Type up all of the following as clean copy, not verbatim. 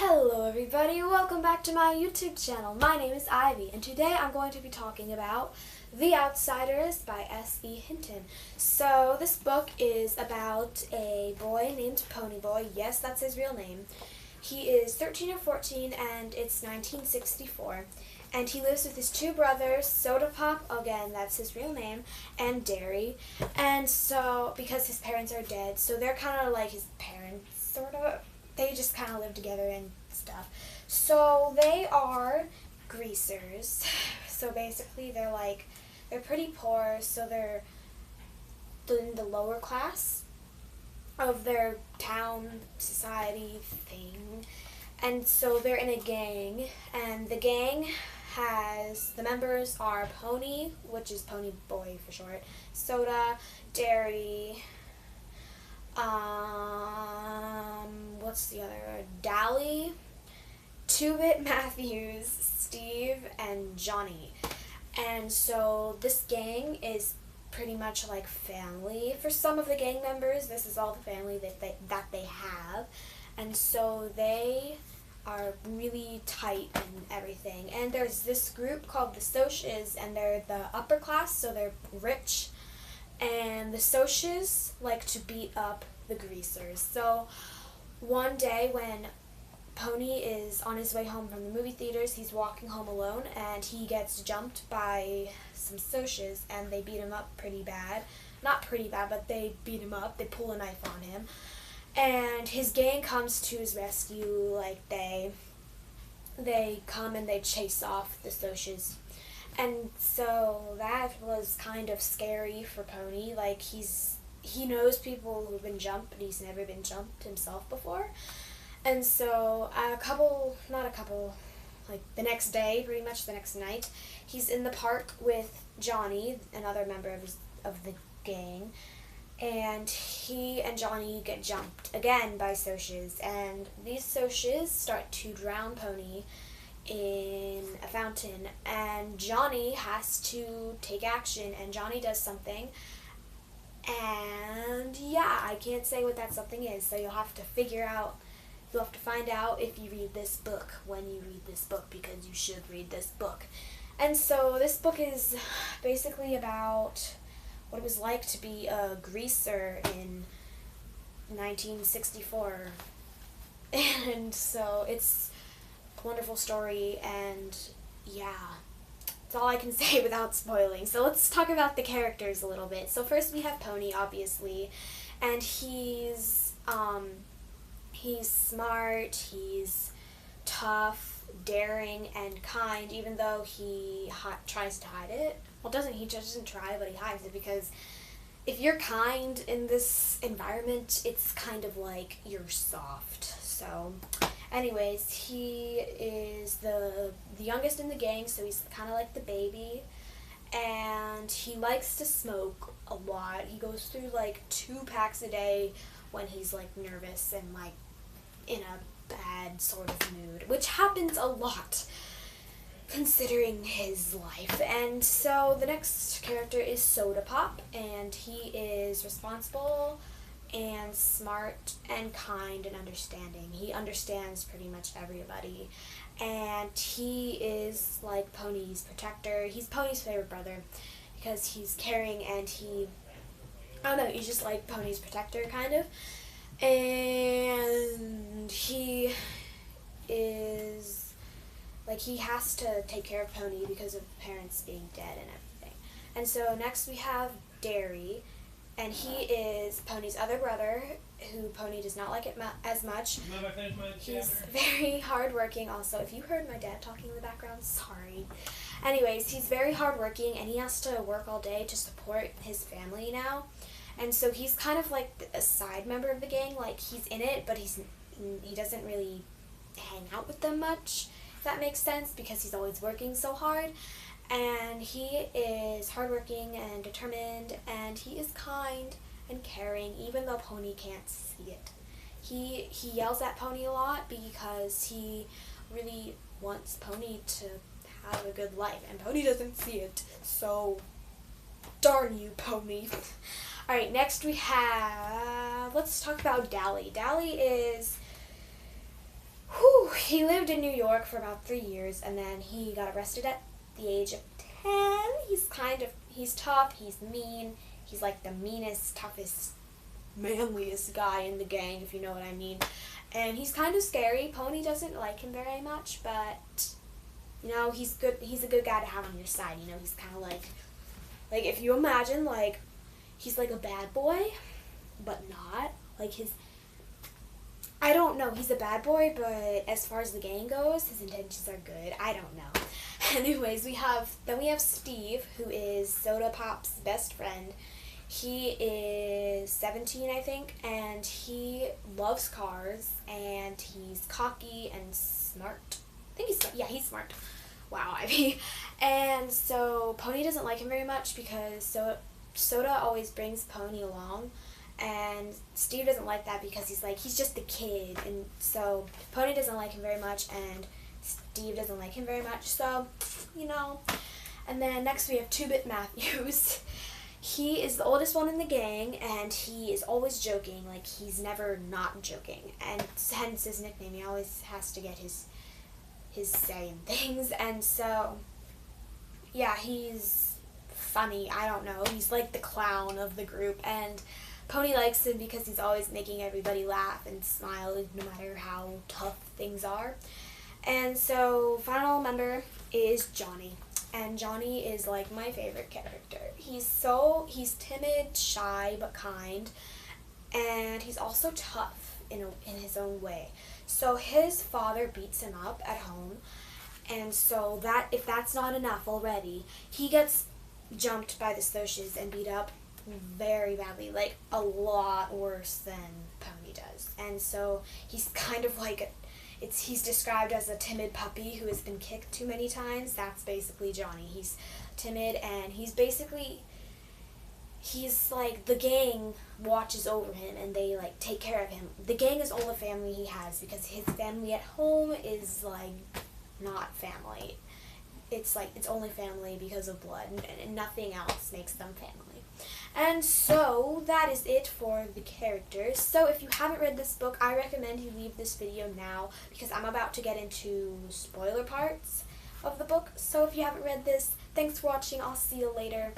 Hello everybody, welcome back to my YouTube channel. My name is Ivy, and today I'm going to be talking about The Outsiders by S.E. Hinton. So this book is about a boy named Ponyboy. Yes, that's his real name. He is 13 or 14 and it's 1964. And he lives with his two brothers, Soda Pop, again, that's his real name, and Dairy. And so, because his parents are dead, so they're kind of like his parents, sort of. They just kind of live together and stuff. So they are greasers. So basically they're pretty poor, so they're in the lower class of their town society thing. And so they're in a gang, and the gang the members are Pony, which is Pony Boy for short, Soda, Dairy, what's the other? Dally, Two-Bit Matthews, Steve, and Johnny. And so this gang is pretty much like family for some of the gang members. This is all the family that they have. And so they are really tight and everything. And there's this group called the Socias, and they're the upper class, so they're rich. And the Socias like to beat up the greasers. So one day when Pony is on his way home from the movie theaters, he's walking home alone, and he gets jumped by some Socias, and they beat him up pretty bad. Not pretty bad, but they beat him up. They pull a knife on him. And his gang comes to his rescue. Like, they come and they chase off the Socias. And so that was kind of scary for Pony. Like, he knows people who've been jumped, but he's never been jumped himself before. And so the next day, pretty much the next night, he's in the park with Johnny, another member of the gang, and he and Johnny get jumped again by Socias, and these Socias start to drown Pony in a fountain, and Johnny has to take action, and Johnny does something, and yeah, I can't say what that something is, so you'll have to find out if you read this book, when you read this book, because you should read this book. And so this book is basically about what it was like to be a greaser in 1964. And so it's a wonderful story, and yeah, that's all I can say without spoiling. So let's talk about the characters a little bit. So first we have Pony, obviously, and he's smart, he's tough, daring, and kind, even though he tries to hide it. Well, he doesn't try, but he hides it, because if you're kind in this environment, it's kind of like you're soft. So anyways, he is the youngest in the gang, so he's kind of like the baby, and he likes to smoke a lot. He goes through like 2 packs a day when he's like nervous and like in a bad sort of mood, which happens a lot considering his life. And so the next character is Soda Pop, and he is responsible and smart and kind and understanding. He understands pretty much everybody, and he is like Pony's protector. He's Pony's favorite brother because he's caring, and I don't know, he's just like Pony's protector, kind of. And he is, like, he has to take care of Pony because of parents being dead and everything. And so next we have Dairy, and he is Pony's other brother, who Pony does not like as much. He's very hardworking also. If you heard my dad talking in the background, sorry. Anyways, he's very hardworking, and he has to work all day to support his family now. And so he's kind of like a side member of the gang. Like, he's in it, but he doesn't really hang out with them much, if that makes sense, because he's always working so hard. And he is hardworking and determined, and he is kind and caring, even though Pony can't see it. He yells at Pony a lot because he really wants Pony to have a good life, and Pony doesn't see it, so darn you, Pony. Alright, next we have, let's talk about Dally. Dally is, he lived in New York for about 3 years, and then he got arrested at the age of 10. He's tough, he's mean, he's like the meanest, toughest, manliest guy in the gang, if you know what I mean. And he's kind of scary. Pony doesn't like him very much, but, you know, he's good. He's a good guy to have on your side, you know. He's kind of like if you imagine, like, he's like a bad boy, but not. Like, I don't know, he's a bad boy, but as far as the gang goes, his intentions are good. I don't know. Anyways, we have Steve, who is Soda Pop's best friend. He is 17, I think, and he loves cars, and he's cocky and smart. I think he's smart. Wow, and so Pony doesn't like him very much because Soda always brings Pony along, and Steve doesn't like that because he's just a kid, and so Pony doesn't like him very much, and Steve doesn't like him very much, so, you know. And then next we have 2-Bit Matthews. He is the oldest one in the gang, and he is always joking. Like, he's never not joking, and hence his nickname. He always has to get his say in things, and so, yeah, he's funny. I don't know. He's like the clown of the group, and Pony likes him because he's always making everybody laugh and smile no matter how tough things are. And so, final member is Johnny. And Johnny is like my favorite character. He's timid, shy, but kind, and he's also tough in his own way. So his father beats him up at home, and so if that's not enough already, he gets jumped by the Socs and beat up very badly, like a lot worse than Pony does. And so he's kind of like he's described as a timid puppy who has been kicked too many times. That's basically Johnny. He's timid, and he's like, the gang watches over him, and they, like, take care of him. The gang is all the family he has, because his family at home is, like, not family. It's, like, it's only family because of blood, and nothing else makes them family. And so, that is it for the characters. So, if you haven't read this book, I recommend you leave this video now, because I'm about to get into spoiler parts of the book. So, if you haven't read this, thanks for watching. I'll see you later.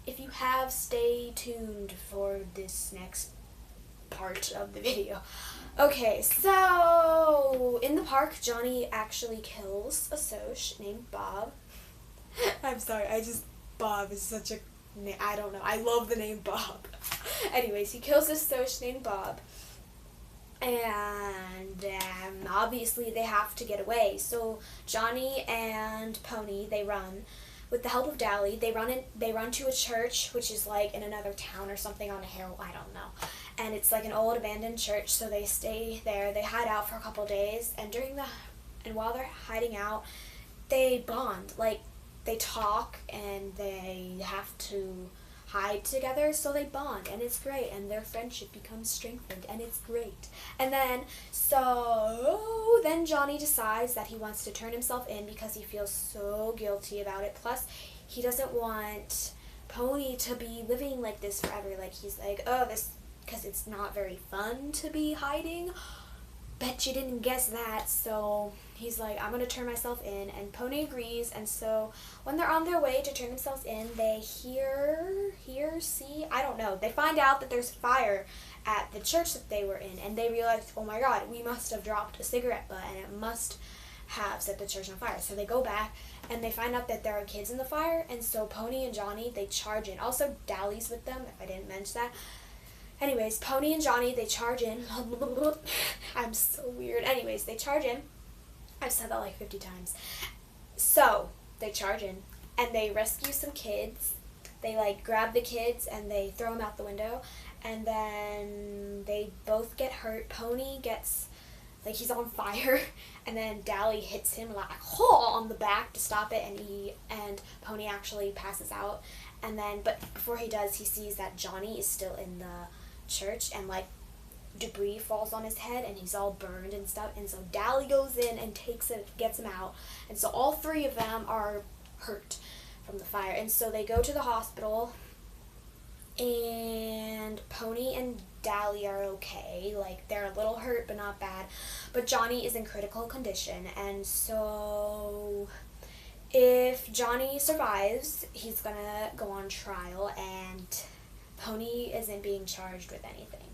If you have, stay tuned for this next part of the video. Okay, so in the park, Johnny actually kills a Soc named Bob. I'm sorry, Bob is such a name. I don't know. I love the name Bob. Anyways, he kills this Soc named Bob. And obviously they have to get away. So Johnny and Pony, they run. With the help of Dally, they run to a church, which is like in another town or something on a hill, I don't know. And it's like an old abandoned church, so they stay there. They hide out for a couple days, and while they're hiding out, they bond. Like, they talk, and they have to hide together, so they bond, and it's great, and their friendship becomes strengthened, and it's great. And then Johnny decides that he wants to turn himself in because he feels so guilty about it. Plus, he doesn't want Pony to be living like this forever. Like, he's like, oh, because it's not very fun to be hiding. Bet you didn't guess that. So he's like, I'm going to turn myself in, and Pony agrees. And so when they're on their way to turn themselves in, they see, I don't know, they find out that there's fire at the church that they were in, and they realize, oh my god, we must have dropped a cigarette butt, and it must have set the church on fire. So they go back, and they find out that there are kids in the fire, and so Pony and Johnny, they charge in. Also, Dally's with them, if I didn't mention that. Anyways, Pony and Johnny, they charge in. I'm so weird. Anyways, they charge in. I've said that like 50 times. So, they charge in, and they rescue some kids. They, like, grab the kids, and they throw them out the window, and then they both get hurt. Pony gets, like, he's on fire, and then Dally hits him, like, on the back to stop it, and Pony actually passes out. And then, but before he does, he sees that Johnny is still in the church, and, like, debris falls on his head, and he's all burned and stuff, and so Dally goes in and gets him out, and so all three of them are hurt from the fire, and so they go to the hospital, and Pony and Dally are okay. Like, they're a little hurt, but not bad. But Johnny is in critical condition, and so if Johnny survives, he's gonna go on trial, and Pony isn't being charged with anything.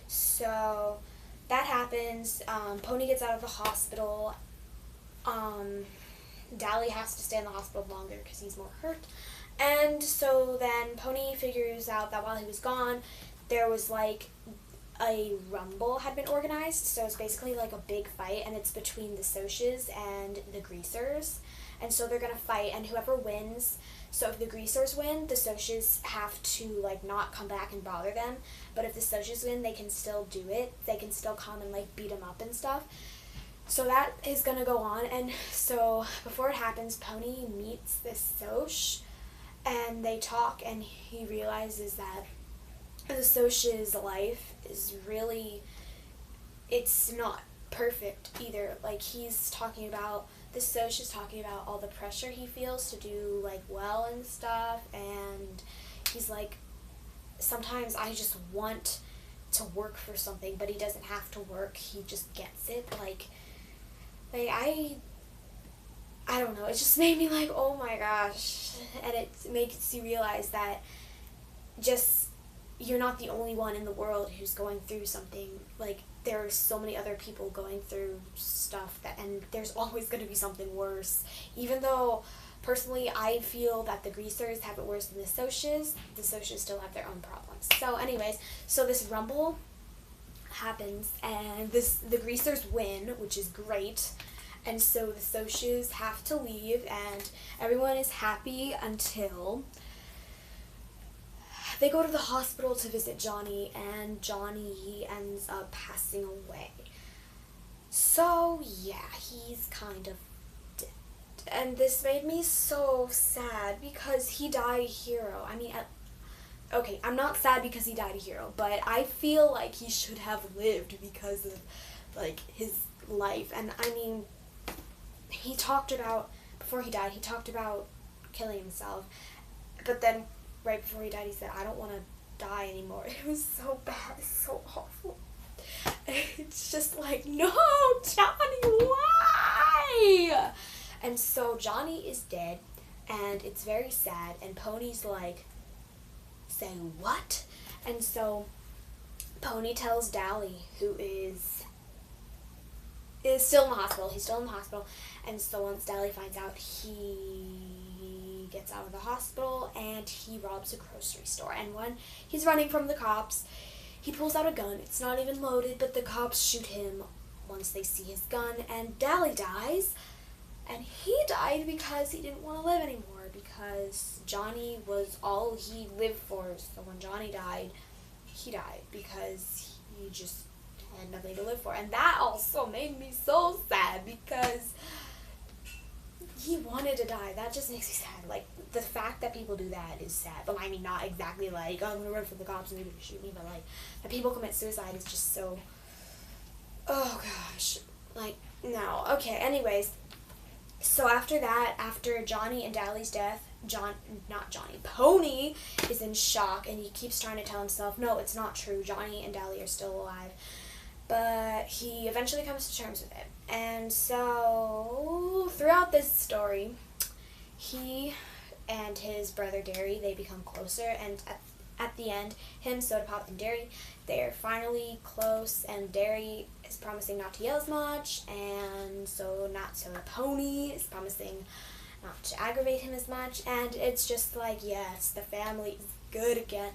So that happens. Pony gets out of the hospital. Dally has to stay in the hospital longer because he's more hurt. And so then Pony figures out that while he was gone, there was like a rumble had been organized. So it's basically like a big fight, and it's between the Socs and the Greasers. And so they're going to fight, and whoever wins, so if the Greasers win, the Socs have to like not come back and bother them. But if the Socs win, they can still do it. They can still come and like beat them up and stuff. So that is going to go on, and so before it happens, Pony meets this Soc, and they talk, and he realizes that the Soci's life is really, it's not perfect either. Like, he's talking about, the Soc is talking about all the pressure he feels to do, like, well and stuff, and he's like, sometimes I just want to work for something, but he doesn't have to work, he just gets it, like I don't know, it just made me like, oh my gosh, and it makes you realize that just, you're not the only one in the world who's going through something, like, there are so many other people going through stuff, that, and there's always going to be something worse, even though, personally, I feel that the Greasers have it worse than the Socs still have their own problems. So anyways, so this rumble happens, and the Greasers win, which is great, and so the Socs have to leave, and everyone is happy until they go to the hospital to visit Johnny, and Johnny ends up passing away. So yeah, he's kind of dead, and this made me so sad because he died a hero. I mean, okay, I'm not sad because he died a hero, but I feel like he should have lived because of, like, his life. And, I mean, he talked about, before he died, he talked about killing himself. But then, right before he died, he said, I don't want to die anymore. It was so bad, so awful. It's just like, no, Johnny, why? And so Johnny is dead, and it's very sad, and Pony's like, say what? And so Pony tells Dally, who is still in the hospital. He's still in the hospital. And so once Dally finds out, he gets out of the hospital and he robs a grocery store. And when he's running from the cops, he pulls out a gun. It's not even loaded, but the cops shoot him once they see his gun, and Dally dies. And he died because he didn't want to live anymore, because Johnny was all he lived for. So when Johnny died, he died because he just had nothing to live for. And that also made me so sad because he wanted to die. That just makes me sad. Like, the fact that people do that is sad. But I mean, not exactly like, oh, I'm going to run from the cops and they're going to shoot me, but like, that people commit suicide is just so, oh gosh. Like, no. Okay, anyways. So after that, after Johnny and Dally's death, Pony is in shock, and he keeps trying to tell himself, no, it's not true, Johnny and Dally are still alive. But he eventually comes to terms with it. And so, throughout this story, he and his brother Derry, they become closer, and at the end, him, Soda Pop, and Derry, they're finally close, and Derry is promising not to yell as much, and so not so Pony is promising not to aggravate him as much, and it's just like, yes, the family is good again.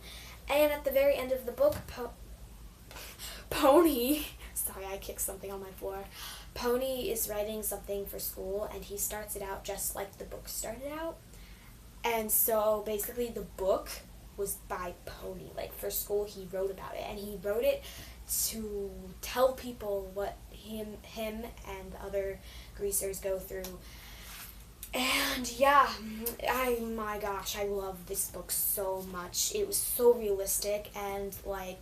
And at the very end of the book, Pony, sorry, I kicked something on my floor. Pony is writing something for school, and he starts it out just like the book started out. And so basically the book was by Pony. Like, for school, he wrote about it, and he wrote it to tell people what him and the other greasers go through. And yeah, my gosh, I love this book so much. It was so realistic, and like,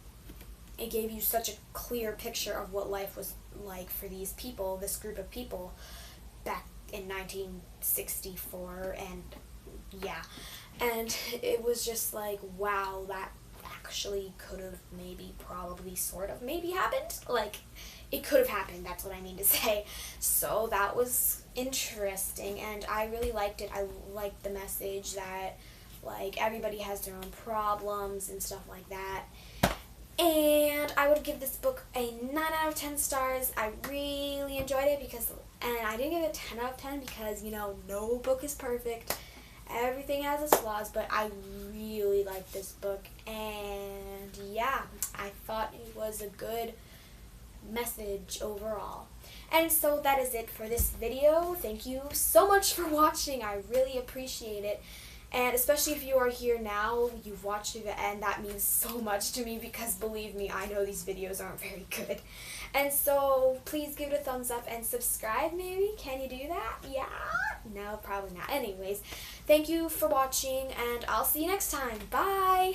it gave you such a clear picture of what life was like for these people, this group of people back in 1964, and yeah. And it was just like, wow, that actually could have maybe, probably, sort of, maybe happened. Like, it could have happened, that's what I mean to say. So that was interesting, and I really liked it. I liked the message that, like, everybody has their own problems and stuff like that. And I would give this book a 9 out of 10 stars. I really enjoyed it and I didn't give it 10 out of 10 because, you know, no book is perfect. Everything has its flaws, but I really liked this book. And yeah, I thought it was a good message overall. And so that is it for this video. Thank you so much for watching. I really appreciate it. And especially if you are here now, you've watched to the end, that means so much to me because believe me, I know these videos aren't very good. And so please give it a thumbs up and subscribe maybe. Can you do that? Yeah? No, probably not. Anyways, thank you for watching and I'll see you next time. Bye!